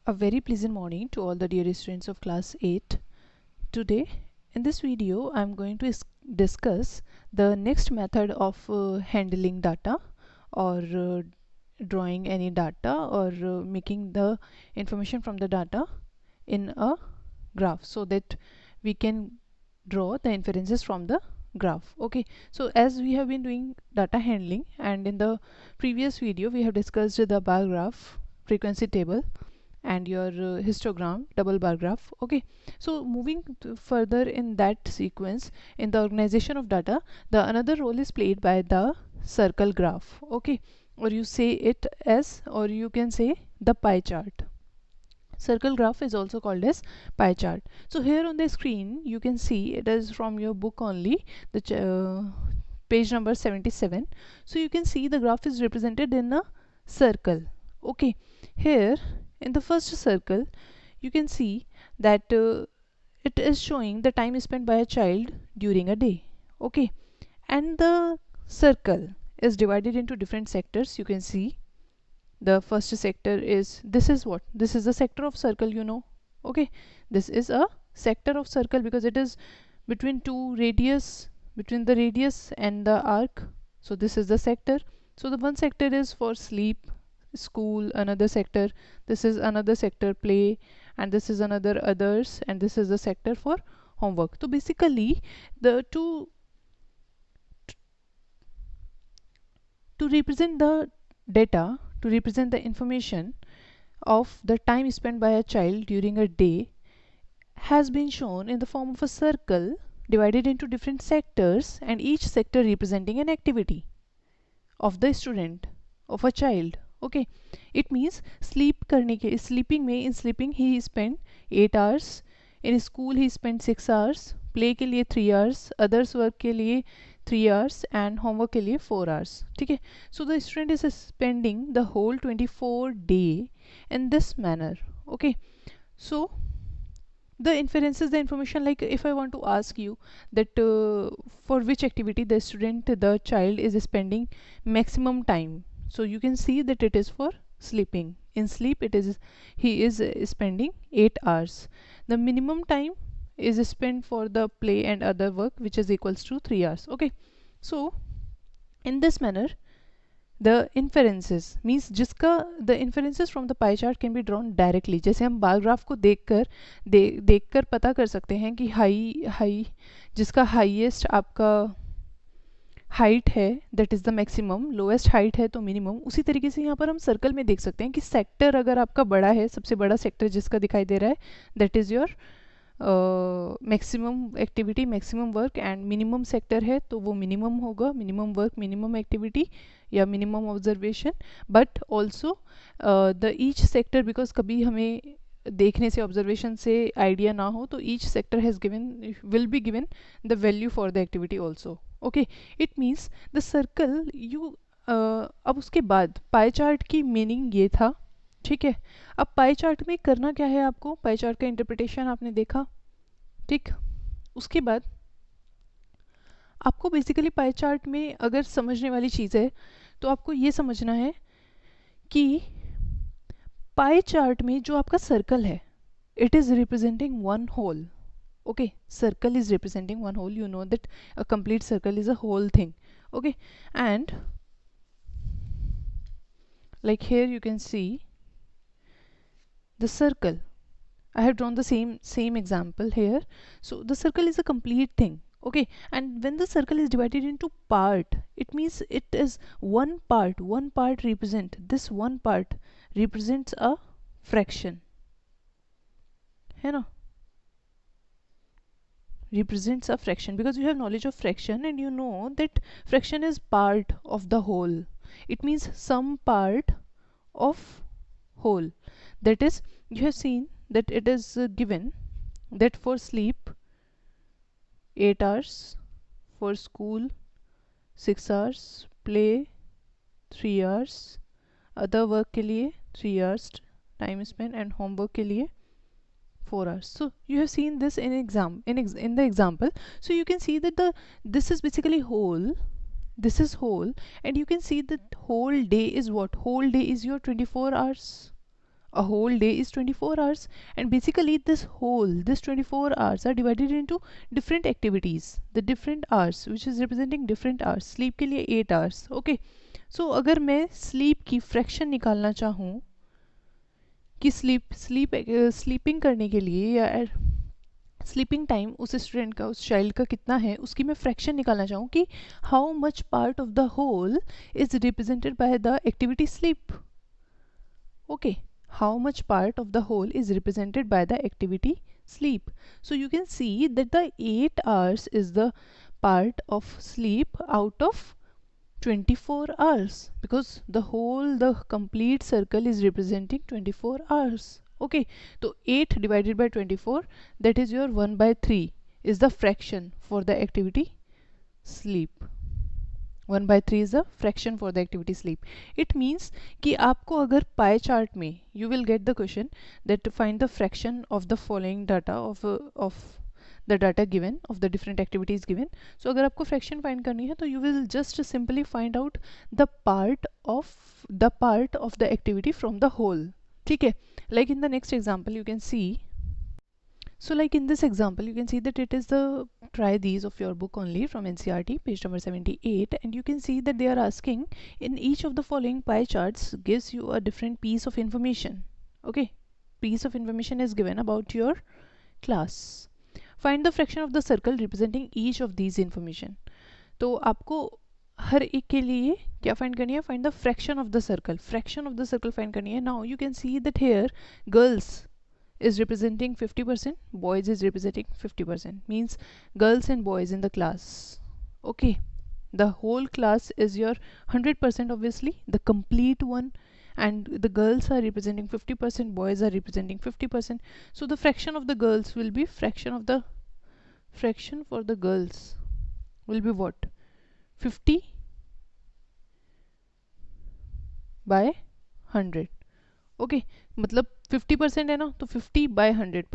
A very pleasant morning to all the dear students of class 8. Today in this video I am going to discuss the next method of handling data or drawing any data or making the information from the data in a graph so that we can draw the inferences from the graph. Okay, so as we have been doing data handling, and in the previous video we have discussed the bar graph, frequency table, and your histogram, double bar graph. Okay, so moving further in that sequence, in the organization of data, the another role is played by the circle graph. Okay, or you say it as, or you can say the pie chart. Circle graph is also called as pie chart. So here on the screen you can see, it is from your book only, the page number 77. So you can see the graph is represented in a circle. Okay, here in the first circle you can see that it is showing the time spent by a child during a day. Okay, and the circle is divided into different sectors. You can see the first sector is, this is what, this is the sector of circle, you know. Okay, this is a sector of circle because it is between two radius, between the radius and the arc. So this is the sector. So the one sector is for sleep, school, another sector, this is another sector, play, and this is another others, and this is the sector for homework. So basically the to represent the data, to represent the information of the time spent by a child during a day, has been shown in the form of a circle divided into different sectors, and each sector representing an activity of the student, of a child. Okay, it means sleep करने के, sleeping में, in sleeping he spent 8 hours, in school he spent 6 hours, play के लिए 3 hours, others work के लिए 3 hours, and homework के लिए 4 hours. ठीक है, so the student is spending the whole 24 day in this manner. Okay, so the inferences, the information, like if I want to ask you that for which activity the student, the child is spending maximum time, so you can see that it is for sleeping. In sleep it is, he is spending 8 hours. The minimum time is spent for the play and other work, which is equals to 3 hours. Okay, so in this manner the inferences means जिसका the inferences from the pie chart can be drawn directly. जैसे हम bar graph को देखकर पता कर सकते हैं कि हाई जिसका हाईएस्ट आपका हाइट है that is the maximum, lowest height है तो मिनिमम, उसी तरीके से यहाँ पर हम सर्कल में देख सकते हैं कि सेक्टर अगर आपका बड़ा है, सबसे बड़ा सेक्टर जिसका दिखाई दे रहा है, that is your maximum activity, maximum work, and minimum sector है तो वो मिनिमम होगा, मिनिमम वर्क, मिनिमम एक्टिविटी या minimum observation. But also the each sector, because कभी हमें देखने से, ऑब्जर्वेशन से आइडिया ना हो, तो each sector has given, will be given the value for the activity also. Okay, it means the circle you. अब उसके बाद पाई चार्ट की मीनिंग ये था. ठीक है, अब पाई चार्ट में करना क्या है आपको, पाई चार्ट का इंटरप्रिटेशन आपने देखा. ठीक, उसके बाद आपको बेसिकली पाई चार्ट में अगर समझने वाली चीज़ है तो आपको ये समझना है कि पाई चार्ट में जो आपका सर्कल है, it is representing one whole. Okay, circle is representing one whole. You know that a complete circle is a whole thing. Okay, and like here you can see the circle. I have drawn the same example here. So the circle is a complete thing. Okay, and when the circle is divided into part, it means it is one part represent, this one part represents a fraction, है ना, represents a fraction, because you have knowledge of fraction and you know that fraction is part of the whole. It means some part of whole. That is, you have seen that it is given that for sleep 8 hours, for school 6 hours, play 3 hours, other work के लिए 3 hours time spent, and homework के लिए 4 hours. So you have seen this in the example. So you can see that this is basically whole, this is whole, and you can see that whole day is what, whole day is your 24 hours. A whole day is 24 hours, and basically this 24 hours are divided into different activities, the different hours which is representing different hours. Sleep के लिए 8 hours. Okay, so अगर मैं sleep की fraction निकालना चाहूँ कि sleeping करने के लिए या स्लीपिंग टाइम उस स्टूडेंट का, उस चाइल्ड का कितना है, उसकी मैं फ्रैक्शन निकालना चाहूँ कि how much part of the whole is represented by the activity sleep. Okay, how much part of the whole is represented by the activity sleep. So you can see that the 8 hours is the part of sleep out of 24 hours, because the complete circle is representing 24 hours. Okay, so 8 divided by 24, that is your 1 by 3 is the fraction for the activity sleep. 1 by 3 is the fraction for the activity sleep. It means कि आपको अगर pie chart में you will get the question that to find the fraction of the following data of the data given of the different activities given. So अगर आपको fraction find करनी है तो you will just simply find out the part of the activity from the whole. ठीक है, like in the next example you can see. So like in this example you can see that it is the try these of your book only from NCERT page number 78, and you can see that they are asking in each of the following pie charts gives you a different piece of information. Okay, piece of information is given about your class. Find the fraction of the circle representing each of these information. तो आपको हर एक के लिए क्या find करनी है? Find the fraction of the circle find करनी है. Now you can see that here girls is representing 50%, boys is representing 50%, means girls and boys in the class. Okay, the whole class is your 100%, obviously the complete one, and the girls are representing 50%, boys are representing 50%. So the fraction of the girls will be fraction for the girls will be what? 50 by 100. Okay, मतलब 50% है ना, तो 50 bye 100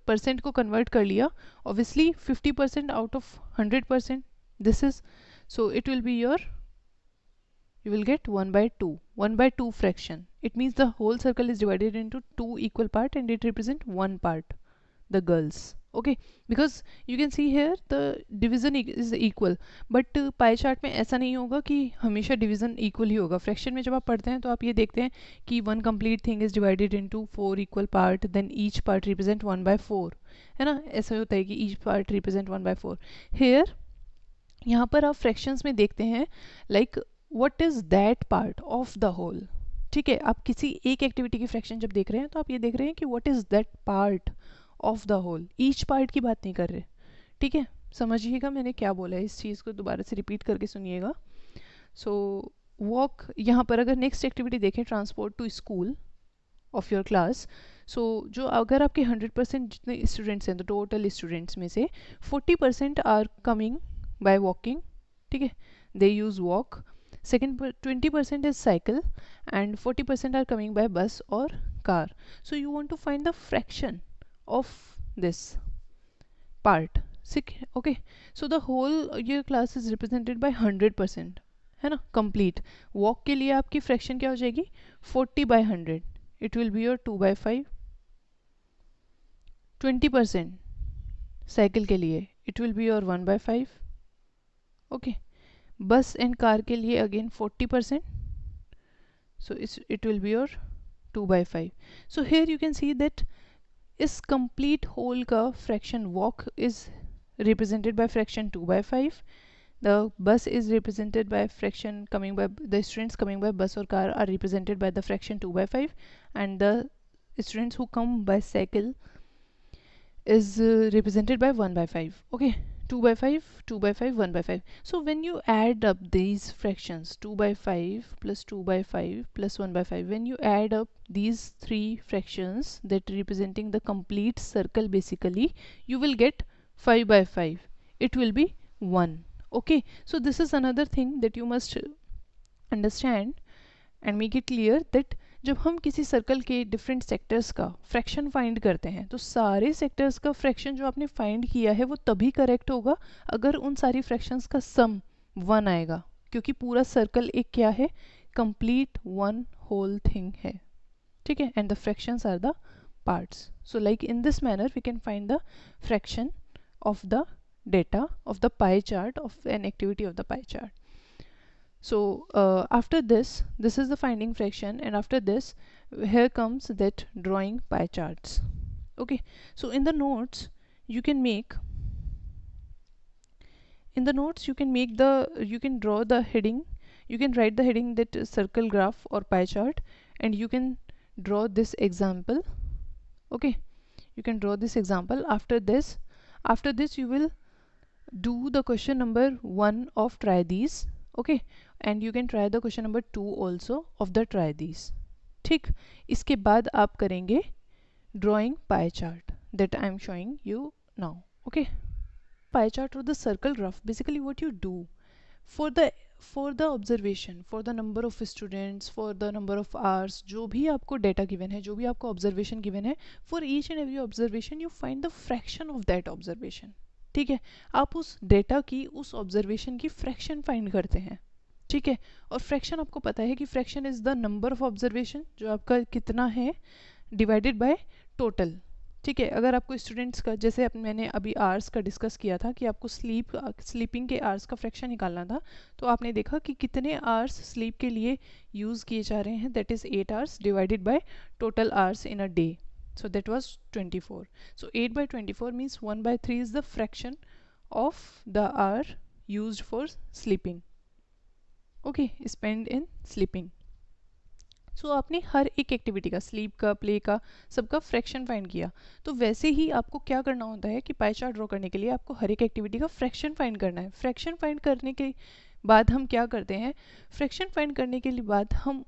percent को convert कर लिया. Obviously 50% out of 100%, this is, so it will be your, you will get 1 by 2 fraction. It means the whole circle is divided into 2 equal part and it represents one part, the girls. Okay, because you can see here the division is equal, but pie chart में ऐसा नहीं होगा कि हमेशा division equal ही होगा. Fraction में जब आप पढ़ते हैं तो आप ये देखते हैं कि one complete thing is divided into 4 equal part, then each part represent 1 by 4, है ना. ऐसा होता है कि each part represent 1 by 4. Here यहाँ पर आप फ्रैक्शंस में देखते हैं like what is that part of the whole. ठीक है, आप किसी एक एक्टिविटी की फ्रैक्शन जब देख रहे हैं तो आप ये देख रहे हैं कि what is that part of the whole. Each part की बात नहीं कर रहे. ठीक है, समझिएगा मैंने क्या बोला है, इस चीज़ को दोबारा से रिपीट करके सुनिएगा. सो वॉक, यहाँ पर अगर नेक्स्ट एक्टिविटी देखें, transport to school of your class. So जो अगर आपके 100% जितने स्टूडेंट्स हैं, तो टोटल स्टूडेंट्स में से 40% आर कमिंग बाय वॉकिंग. ठीक है, दे use walk. Second 20% is cycle and 40% are coming by bus or car. So you want to find the fraction of this part. Okay, so the whole year class is represented by 100%, है ना, complete. walk के लिए आपकी fraction क्या हो जाएगी? 40 by 100, it will be your 2 by 5. 20% cycle के लिए it will be your 1 by 5. okay, बस एंड कार के लिए again 40%, so it will be your 2 by 5. So here you can see that इस कंप्लीट होल का fraction walk is represented bye fraction 2 by 5. The bus is represented by fraction coming by the students coming by bus or car are represented by the fraction 2 by 5, and the students who come by cycle is represented by 1 by 5. okay, 2 by 5, 2 by 5, 1 by 5. So when you add up these fractions 2 by 5 plus 2 by 5 plus 1 by 5, when you add up these three fractions that representing the complete circle, basically you will get 5 by 5. It will be 1. okay, so this is another thing that you must understand and make it clear that जब हम किसी circle के different sectors का fraction find करते हैं तो सारे sectors का फ्रैक्शन जो आपने फाइंड किया है वो तभी करेक्ट होगा अगर उन सारी फ्रैक्शंस का सम 1 आएगा, क्योंकि पूरा सर्कल एक क्या है? कंप्लीट वन होल थिंग है. ठीक है, and the fractions are the parts. So like in this manner we can find the fraction of the data of the pie chart of an activity of the pie chart. So after this is the finding fraction, and after this here comes that drawing pie charts. Okay, so in the notes you can make you can draw the heading, you can write the heading that circle graph or pie chart, and you can draw this example. Okay, you can draw this example. After this you will do the question number 1 of try these. Okay, and you can try the question number 2 also of the try these. ठीक, इसके बाद आप करेंगे drawing pie chart that I am showing you now. Okay, pie chart or the circle graph, basically what you do for the observation, for the number of students, for the number of hours, जो भी आपको data given है, जो भी आपको observation given है, for each and every observation you find the fraction of that observation. ठीक है, आप उस डेटा की, उस ऑब्जर्वेशन की फ्रैक्शन फाइंड करते हैं. ठीक है, और फ्रैक्शन आपको पता है कि fraction is the number of observation, जो आपका कितना है डिवाइडेड बाय टोटल. ठीक है, अगर आपको स्टूडेंट्स का, जैसे मैंने अभी आवर्स का डिस्कस किया था कि आपको स्लीपिंग के आवर्स का फ्रैक्शन निकालना था, तो आपने देखा कि कितने आवर्स स्लीप के लिए यूज़ किए जा रहे हैं, that is 8 hours divided by total hours in a day. So that was 24. So 8 by 24 means 1 by 3 is the fraction of the hour used for sleeping. Okay, spent in sleeping. So आपने हर एक activity का, sleep का, play का, सबका fraction find किया. तो वैसे ही आपको क्या करना होता है कि पाई चार्ट ड्रॉ करने के लिए आपको हर एक एक्टिविटी का फ्रैक्शन फाइंड करना है. फ्रैक्शन फाइंड करने के बाद हम क्या करते हैं, फ्रैक्शन फाइंड करने के बाद हम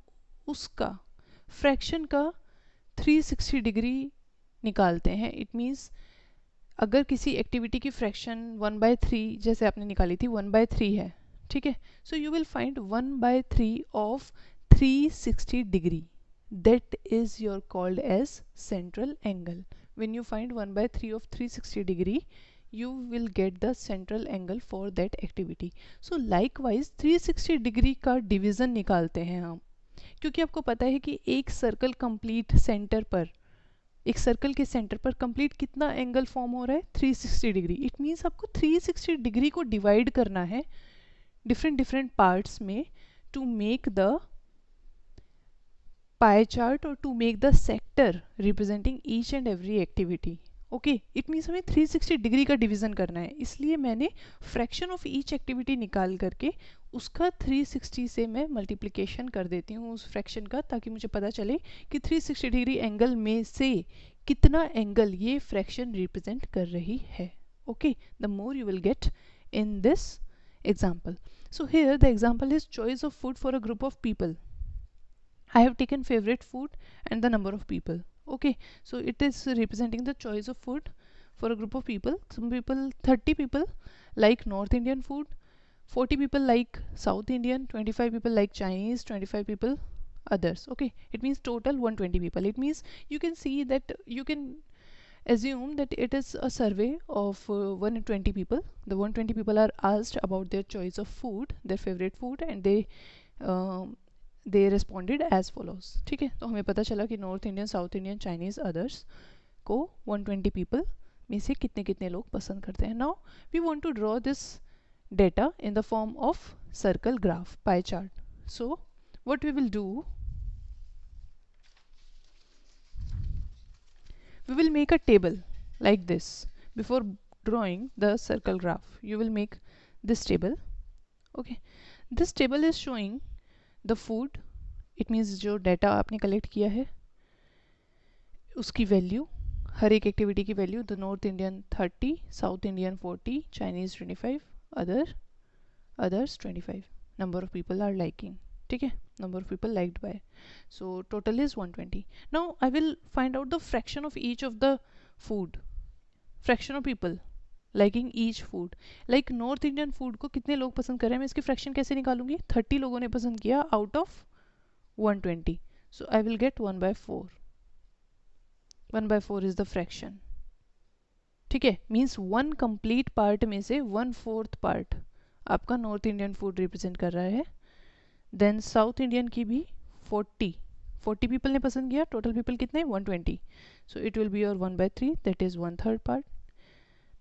उसका फ्रैक्शन का 360 डिग्री निकालते हैं. इट मीन्स अगर किसी एक्टिविटी की फ्रैक्शन 1/3 जैसे आपने निकाली थी 1/3 है, ठीक है, so you will find 1/3 of 360 degree. That is your called as central angle. When you find 1/3 of 360 degree you will get the central angle for that activity. So likewise 360 degree का division निकालते हैं हम, क्योंकि आपको पता है कि एक सर्कल कंप्लीट सेंटर पर, एक सर्कल के सेंटर पर कंप्लीट कितना एंगल फॉर्म हो रहा है, 360 डिग्री. इट मीन्स आपको 360 डिग्री को डिवाइड करना है डिफरेंट पार्ट्स में to make the pie chart और to make the sector representing each and every activity. Okay, it means हमें 360 डिग्री का डिवीज़न करना है, इसलिए मैंने फ्रैक्शन ऑफ ईच एक्टिविटी निकाल करके उसका 360 से मैं मल्टीप्लिकेशन कर देती हूँ उस फ्रैक्शन का, ताकि मुझे पता चले कि 360 डिग्री एंगल में से कितना एंगल ये फ्रैक्शन रिप्रेजेंट कर रही है. Okay, the more you will get in this example. So here the example is choice of food for a group of people. I have taken favorite food and the number of people. Okay, so it is representing the choice of food for a group of people. Some people, 30 people like North Indian food, 40 people like South Indian, 25 people like Chinese, 25 people others. Okay, it means total 120 people. It means you can see that you can assume that it is a survey of 120 people. The 120 people are asked about their choice of food, their favorite food, and they responded as follows. ठीक है, तो हमें पता चला कि north Indian, south Indian, Chinese, others को 120 people में से कितने कितने लोग पसंद करते हैं. Now we want to draw this data in the form of circle graph, pie chart. So what we will do, we will make a table like this. Before drawing the circle graph, you will make this table. Okay, this table is showing the food. It means जो data आपने collect किया है उसकी value, हर एक activity की value. The North Indian 30, South Indian 40, Chinese 25, others 25. Number of people are liking. ठीक है, number of people liked by, so total is 120. Now I will find out the fraction of each of the food, fraction of people liking each food. like north Indian food को कितने लोग पसंद कर रहे हैं, मैं इसकी फ्रैक्शन कैसे निकालूंगी. 30 लोगों ने पसंद किया out of 120, so I will get 1/4. 1/4 is the fraction. ठीक है, मीन्स 1 कंप्लीट पार्ट में से 1/4 पार्ट आपका नॉर्थ इंडियन फूड रिप्रेजेंट कर रहा है. देन साउथ इंडियन की भी 40 40 people ने पसंद किया, total people कितने 120, so it will be your 1 by 3, that is 1/3 part.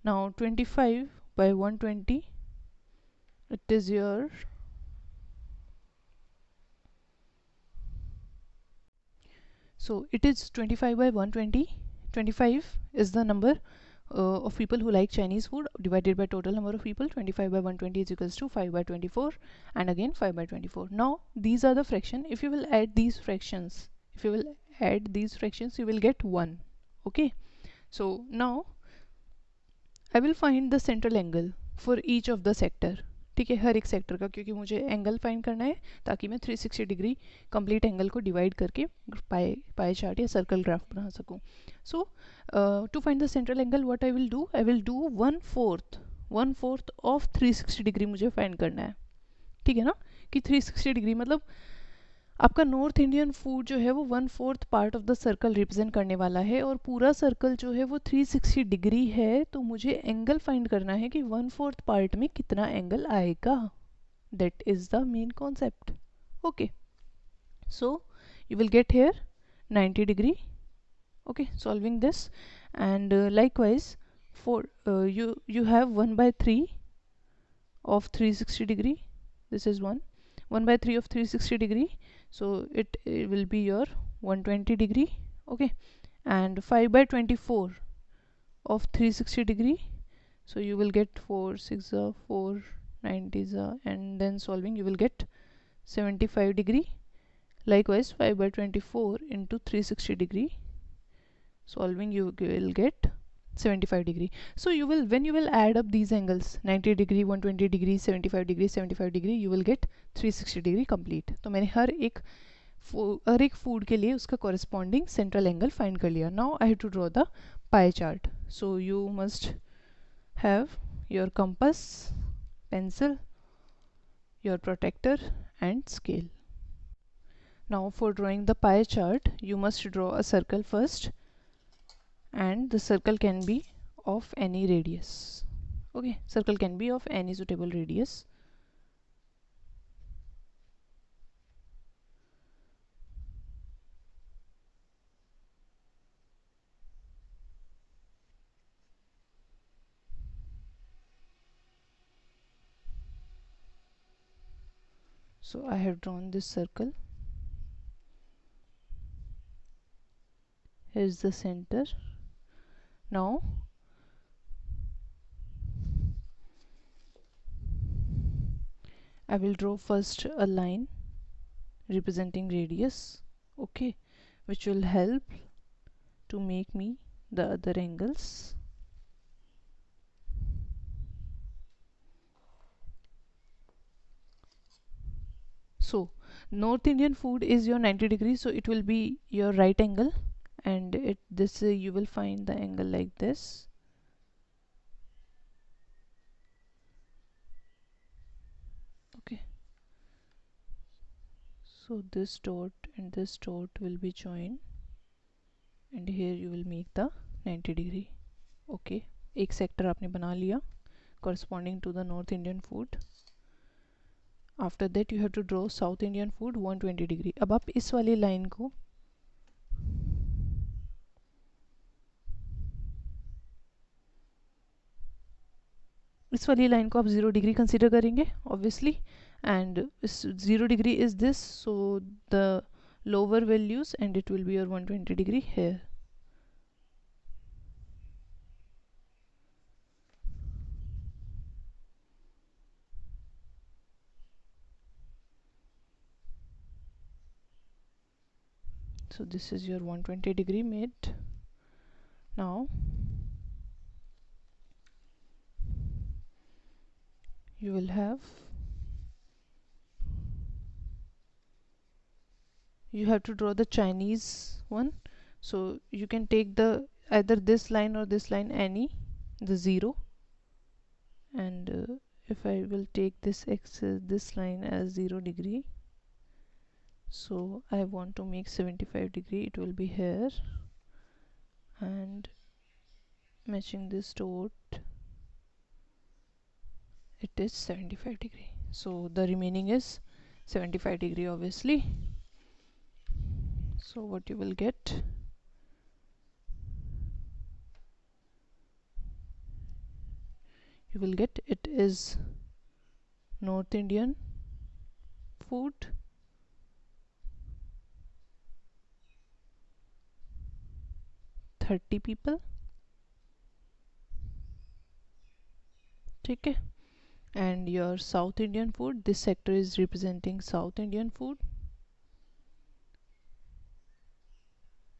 Now 25 by 120, it is your, so it is 25 by 120. 25 is the number of people who like Chinese food divided by total number of people. 25 by 120 is equals to 5 by 24, and again 5 by 24. Now these are the fraction. If you will add these fractions, you will get 1. Okay, so now I will find the central angle for each of the sector. ठीक है, हर एक sector का, क्योंकि मुझे angle find करना है ताकि मैं 360 डिग्री कंप्लीट एंगल को डिवाइड करके पाई चार्ट या सर्कल ग्राफ बना सकूं. So to find the central angle what I will do 1/4 of 360 degree मुझे फाइंड करना है. ठीक है ना, कि 360 डिग्री मतलब आपका नॉर्थ इंडियन फूड जो है वो 1/4 part of the circle represent करने वाला है, और पूरा सर्कल जो है वो 360 डिग्री है. तो मुझे एंगल फाइंड करना है कि 1/4 पार्ट में कितना एंगल आएगा. That is the main concept. Okay, so you will get here 90 degree. Okay, solving this, and likewise for you have 1 by 3 of 360 degree. This is 1 by 3 of 360 degree, so it will be your 120 degree. Okay, and 5 by 24 of 360 degree, so you will get 4 6 4 90, and then solving you will get 75 degree. Likewise 5 by 24 into 360 degree, solving you will get 75 degree. So you will, when you will add up these angles 90 degree 120 degree 75 degree 75 degree, you will get 360 degree complete. तो मैंने हर एक food के लिए उसका corresponding central angle find कर लिया. Now I have to draw the pie chart. So you must have your compass, pencil, your protractor and scale. Now for drawing the pie chart, you must draw a circle first, and the circle can be of any radius. Okay, circle can be of any suitable radius. So I have drawn this circle. Here is the center. Now I will draw first a line representing radius, okay, which will help to make me the other angles. So North Indian food is your 90 degrees, so it will be your right angle, and this you will find the angle like this. Okay, so this dot and this dot will be joined, and here you will make the 90 degree. Okay, एक sector आपने बना लिया corresponding to the North Indian food. After that you have to draw South Indian food 120 degree. अब आप इस वाली line को आप 0 डिग्री कंसिडर करेंगे obviously, and 0 degree is this, so the lower values, and it will be your 120 degree here. So this is your 120 degree made. Now you will have to draw the Chinese one, so you can take the either this line or this line, any, the 0, and if I will take this this line as 0 degree, so I want to make 75 degree, it will be here, and matching this dot, it is 75 degree, so the remaining is 75 degree obviously. So what you will get, it is North Indian food, 30 people. Okay. And your South Indian food, this sector is representing South Indian food,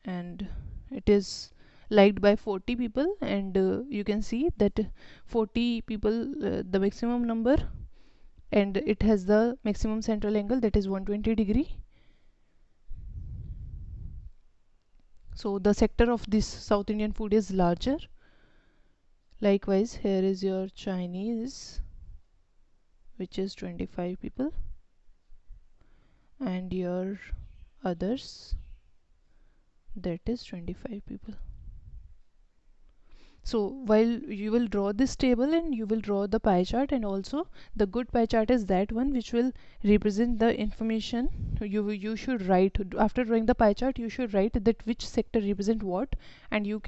and it is liked by 40 people. And you can see that 40 people, the maximum number, and it has the maximum central angle, that is 120 degree. So the sector of this South Indian food is larger. Likewise, here is your Chinese, which is 25 people, and your others, that is 25 people. So while you will draw this table and you will draw the pie chart, and also the good pie chart is that one which will represent the information. You should write, after drawing the pie chart, you should write that which sector represent what, and you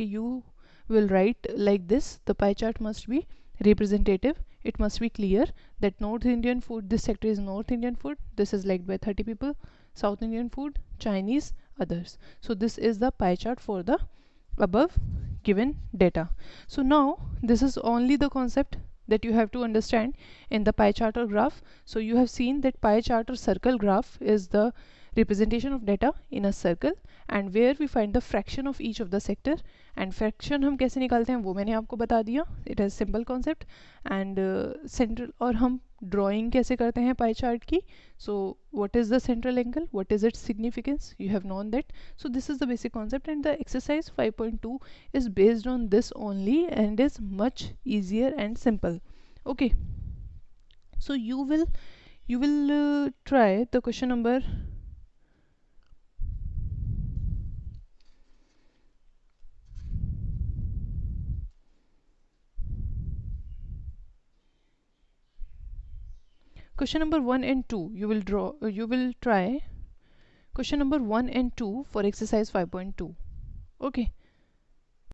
will write like this: the pie chart must be representative, it must be clear that North Indian food, this sector is North Indian food, this is liked by 30 people, South Indian food, Chinese, others. So this is the pie chart for the above given data. So now this is only the concept that you have to understand in the pie chart or graph. So you have seen that pie chart or circle graph is the representation of data in a circle, and where we find the fraction of each of the sector. And fraction हम कैसे निकालते हैं वो मैंने आपको बता दिया, it is simple concept. And central, और हम drawing कैसे करते हैं pie chart की. So what is the central angle, what is its significance, you have known that. So this is the basic concept, and the exercise 5.2 is based on this only and is much easier and simple. Okay, so you will try the question number question number 1 and 2. You will try question number 1 and 2 for exercise 5.2. Okay,